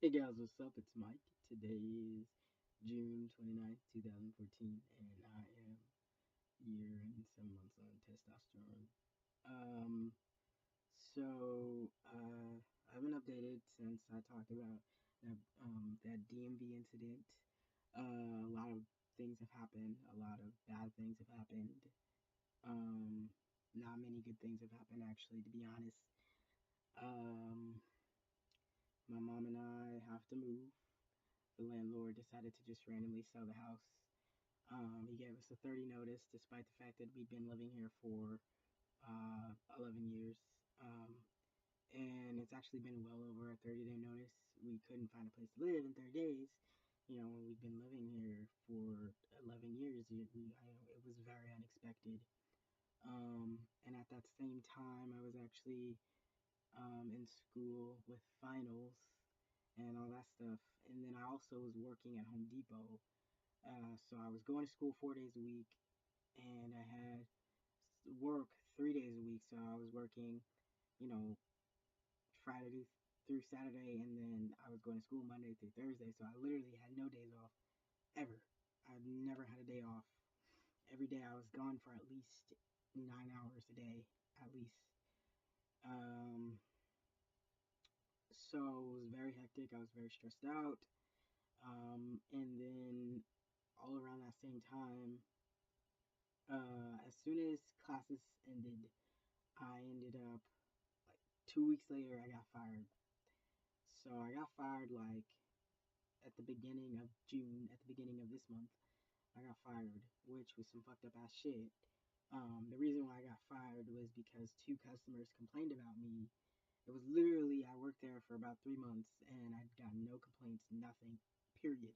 Hey guys, what's up? It's Mike. Today is June 29th, 2014, and I am year and 7 months on testosterone. Um, I haven't updated since I talked about that DMV incident. A lot of things have happened. A lot of bad things have happened. Um, Not many good things have happened, actually, to be honest. Um, my mom and I have to move. The landlord decided to just randomly sell the house. He gave us a 30 notice, despite the fact that we'd been living here for 11 years. Um, and it's actually been well over a 30-day notice. We couldn't find a place to live in 30 days. When we've been living here for 11 years, it was very unexpected. And at that same time, I was actually in school with finals and all that stuff. And then I also was working at Home Depot. So I was going to school 4 days a week, and I had work 3 days a week. So I was working, you know, Friday through Saturday, and then I was going to school Monday through Thursday. So I literally had no days off ever. I've never had a day off. Every day I was gone for at least 9 hours a day, at least. Um, so it was very hectic. I was very stressed out. And then all around that same time, as soon as classes ended, I ended up like 2 weeks later, I got fired. So I got fired like at the beginning of June, at the beginning of this month. I got fired, which was some fucked up ass shit. The reason why I got fired was because two customers complained about me. It was literally, I worked there for about 3 months and I got no complaints, nothing, period.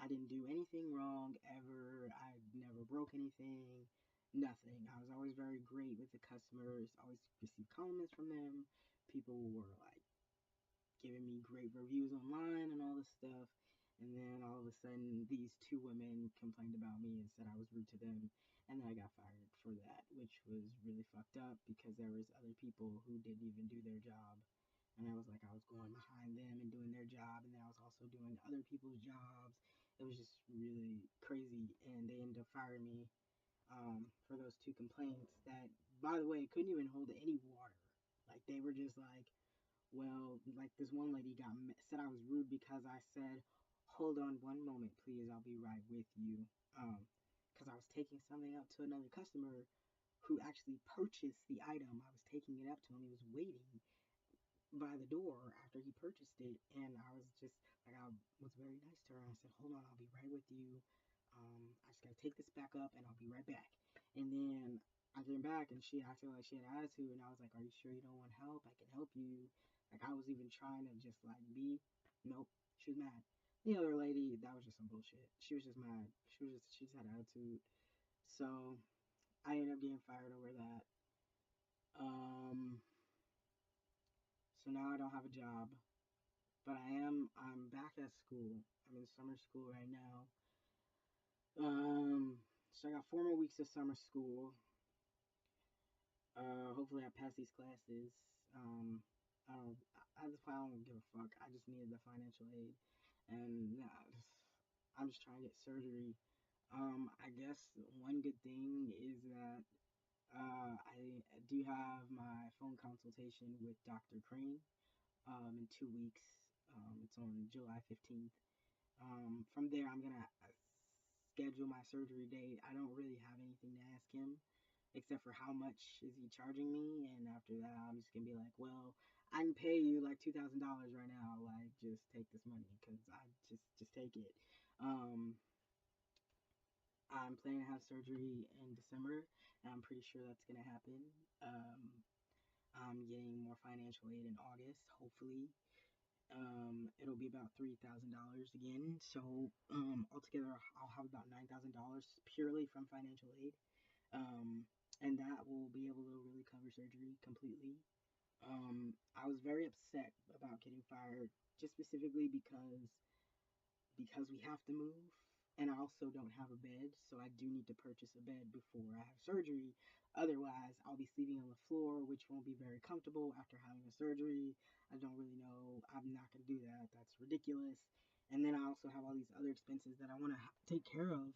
I didn't do anything wrong ever. I never broke anything, nothing. I was always very great with the customers, always received compliments from them. People were like giving me great reviews online and all this stuff. And then all of a sudden, these two women complained about me and said I was rude to them. And then I got fired for that, which was really fucked up because there was other people who didn't even do their job. And I was like, I was going behind them and doing their job, and then I was also doing other people's jobs. It was just really crazy, and they ended up firing me for those two complaints. That, by the way, couldn't even hold any water. Like they were just like, well, like this one lady said I was rude because I said, "Hold on one moment, please. I'll be right with you." Because I was taking something up to another customer who actually purchased the item. I was taking it up to him. He was waiting by the door after he purchased it, and I was just like, I was very nice to her. I said, "Hold on, I'll be right with you. I just gotta take this back up, and I'll be right back." And then I came back, and she acted like she had attitude, and I was like, "Are you sure you don't want help? I can help you." Like I was even trying to just like be. Nope, she was mad. The other lady, that was just some bullshit. She was just mad. She just had attitude. So I ended up getting fired over that. Um, so now I don't have a job. But I'm back at school. I'm in summer school right now. So I got 4 more weeks of summer school. Hopefully I pass these classes. Um, I don't. I just I don't give a fuck. I just needed the financial aid, and I'm just trying to get surgery. I guess one good thing is that I do have my phone consultation with Dr. Crane in 2 weeks. It's on July 15th. From there, I'm gonna schedule my surgery date. I don't really have anything to ask him except for how much is he charging me, and after that, I'm just gonna be like, well, I can pay you like $2,000 right now. Like, just take this money, cause I just take it. Um, I'm planning to have surgery in December, and I'm pretty sure that's gonna happen. Um, I'm getting more financial aid in August, hopefully. It'll be about $3,000 again. So altogether, I'll have about $9,000 purely from financial aid. Um, and that will be able to really cover surgery completely. I was very upset about getting fired, just specifically because we have to move, and I also don't have a bed, so I do need to purchase a bed before I have surgery. Otherwise, I'll be sleeping on the floor, which won't be very comfortable after having a surgery. I don't really know. I'm not gonna do that. That's ridiculous. And then I also have all these other expenses that I want to take care of.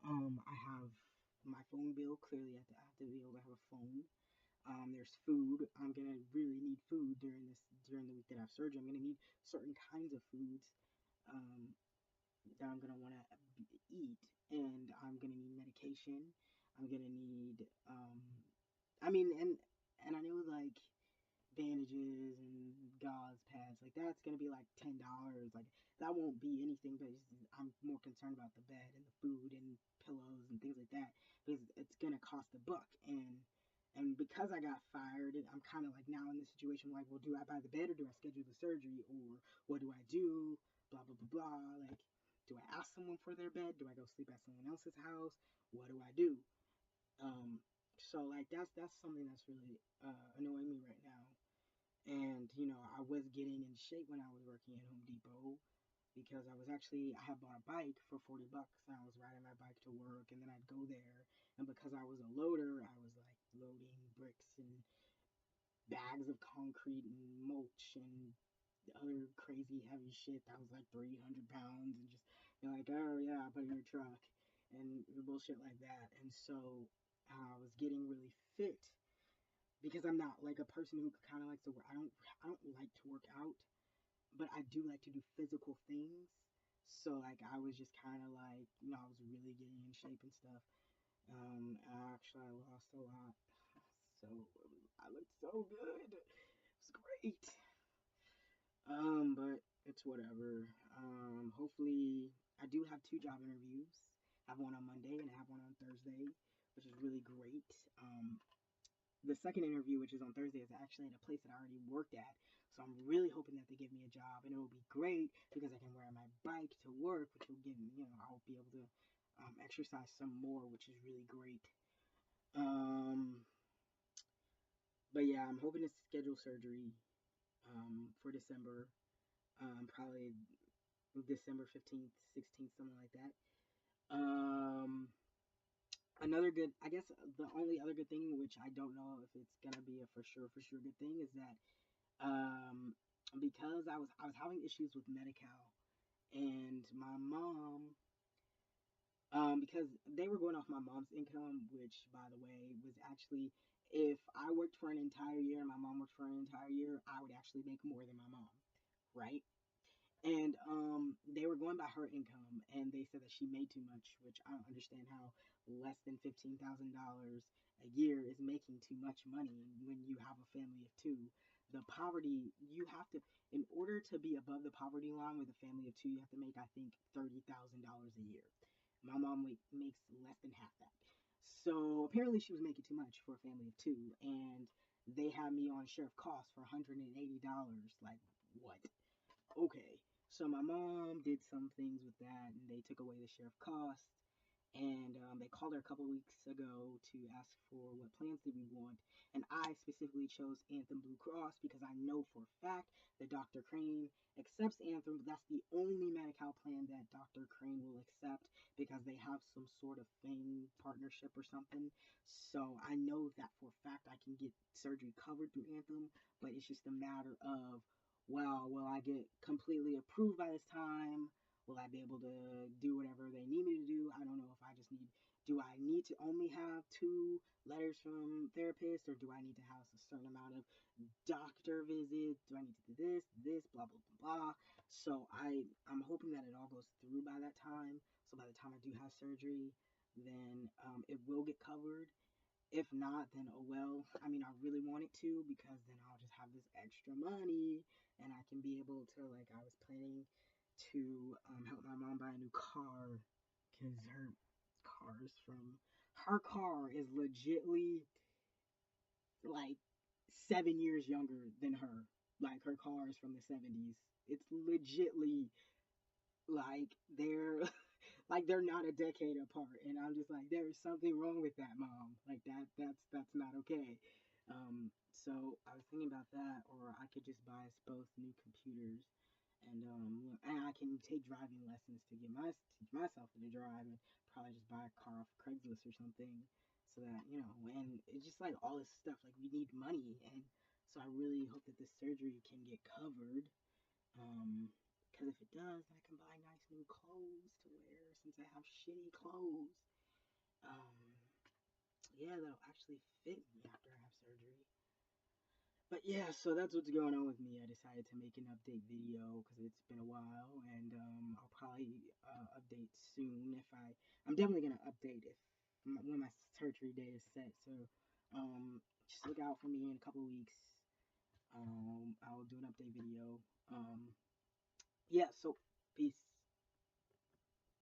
I have my phone bill. Clearly, I have to be able to have a phone. There's food. I'm gonna really need food during the week that I have surgery. I'm gonna need certain kinds of foods um, that I'm gonna want to eat, and I'm gonna need medication. I'm gonna need. I mean, and I know like bandages and gauze pads like that's gonna be like $10. Like that won't be anything, but I'm more concerned about the bed and the food and pillows and things like that because it's gonna cost a buck. And because I got fired, I'm kind of like now in this situation like, well, do I buy the bed or do I schedule the surgery or what do I do? Blah blah blah blah. Like, do I ask someone for their bed? Do I go sleep at someone else's house? What do I do? Um, so like that's something that's really annoying me right now. And, I was getting in shape when I was working at Home Depot because I had bought a bike for $40 and I was riding my bike to work and then I'd go there. And because I was a loader, I was like loading bricks and bags of concrete and mulch and other crazy heavy shit that was like 300 pounds and just, you're like, oh yeah, I'll put it in your truck and bullshit like that. And so I was getting really fit because I'm not like a person who kind of likes to work. I don't like to work out, but I do like to do physical things. So like I was just kind of like, I was really getting in shape and stuff. Actually I lost a lot. So I looked so good. It was great. But it's whatever. Hopefully I do have two job interviews. I have one on Monday and I have one on Thursday, which is really great. The second interview, which is on Thursday, is actually at a place that I already worked at. So I'm really hoping that they give me a job, and it will be great because I can wear my bike to work, which will give me, I'll be able to exercise some more, which is really great. Um, but yeah, I'm hoping to schedule surgery for December, probably December 15th, 16th, something like that. Um, Another good, I guess the only other good thing, which I don't know if it's gonna be a for sure good thing, is that um, because I was having issues with Medi-Cal, and my mom, because they were going off my mom's income, which by the way was actually, if I worked for an entire year and my mom worked for an entire year, I would actually make more than my mom, right? And they were going by her income, and they said that she made too much, which I don't understand how less than $15,000 a year is making too much money when you have a family of two. The poverty you have to, in order to be above the poverty line with a family of two, you have to make, I think, $30,000 a year. My mom makes less than half that. So apparently she was making too much for a family of two, and they had me on share of costs for $180. Like, what? Okay. So my mom did some things with that, and they took away the share of costs. And they called her a couple weeks ago to ask for what plans did we want. And I specifically chose Anthem Blue Cross because I know for a fact that Dr. Crane accepts Anthem, but that's the only Medi-Cal plan that Dr. Crane will accept because they have some sort of thing, partnership or something. So I know that for a fact I can get surgery covered through Anthem, but it's just a matter of, well, will I get completely approved by this time? Will I be able to do whatever they need me to do? I don't know if I just need, do I need to only have two letters from therapists or do I need to have a certain amount of doctor visits? Do I need to do this, blah, blah, blah, blah. So I'm hoping that it all goes through by that time. So by the time I do have surgery, then it will get covered. If not, then oh well. I mean, I really want it to because then I'll just have this extra money and I can be able to, like, I was planning to help my mom buy a new car because her car is legitly like 7 years younger than her. Like, her car is from the 70s. It's legitly like they're not a decade apart, and I'm just like, there is something wrong with that, mom. Like, that's not okay. So I was thinking about that, or I could just buy us both new computers, and I can take driving lessons to teach myself to drive, and probably just buy a car off of Craigslist or something, so that, and it's just like all this stuff. Like, we need money, and so I really hope that this surgery can get covered. Because if if it does, then I can buy nice new clothes to wear since I have shitty clothes. Um, yeah, that'll actually fit me after I have surgery. But yeah, so that's what's going on with me. I decided to make an update video because it's been a while, and I'll probably update soon. I'm definitely gonna update when my surgery day is set. So just look out for me in a couple weeks. I'll do an update video. Yeah, so peace.